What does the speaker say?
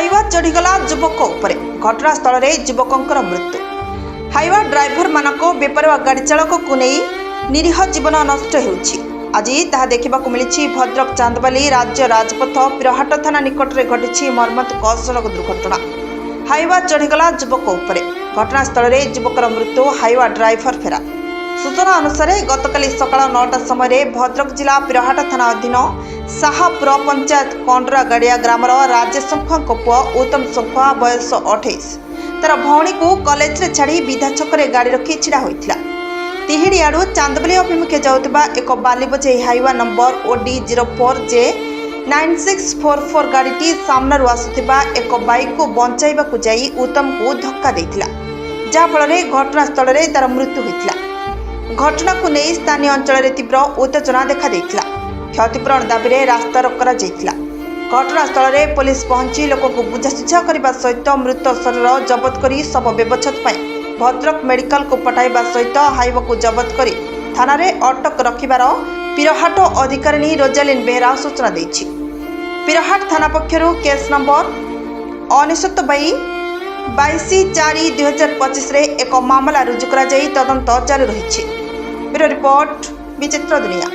Hyva चढ़ीगला युवक उपरे घटनास्थल में युवकों मृत्यु। हाइवा ड्राइवर मानक बेपरवा गाड़ी चालक को नहीं निरीह जीवन नष्ट होउछि। आज ताहा देखा मिली भद्रक चांदबाली राज्य राजपथ पिरहाट थाना निकट में घटी मर्मन्तुक सड़क दुर्घटना। हाइवा चढ़ीगला युवक उपरे घटनास्थल में युवकर मृत्यु। हाइवा ड्राइवर फेरा। सूचना अनुसार गतकाली सकाळ 9टा समय भद्रक जिला पिरहाट थाना अधीन साहापुर पंचायत कंडरा गाड़िया ग्रामर राजेश शंखुआ पुआ उत्तम शंखुआ बयस 28 तार भौणी को कॉलेज रे छाड़ी विधा छकरे गाड़ी रखी छिड़ा होइथिला। तिहिड़ी आड़ू चांदबाली अभिमुखे जाउतबा एक बालीबोझे हाइवा नंबर OD04J9644 गाड़ीटी सामनारू आसुथिबा एक बाइक को बंचाइबाकू जाई उत्तम को धक्का देथिला, जा फल घटनास्थल में तार मृत्यु होइथिला। घटना को नहीं स्थानीय अंचल में तीव्र उत्तेजना देखा देइथिला। क्षतिपूरण दाबी में रास्ता रोक करा जाइथिला। घटनास्थल में पुलिस पहुंची लोक को बुझासुझा करने सहित मृत शरीर जबत कर शव व्यवच्छेद भद्रक मेडिकल को पठाइबा सहित हाइवा को जबत कर थाना रे अटक रखिबार पिरहाट अधिकारिणी रोजालिन बेहरा सूचना देछि। पिरहाट थाना पक्षरु केस नंबर 99/22/2025 रे एक मामला रुजु करा जाई तदंत चालू रहिछि। ब्यूरो रिपोर्ट विचित्र दुनिया।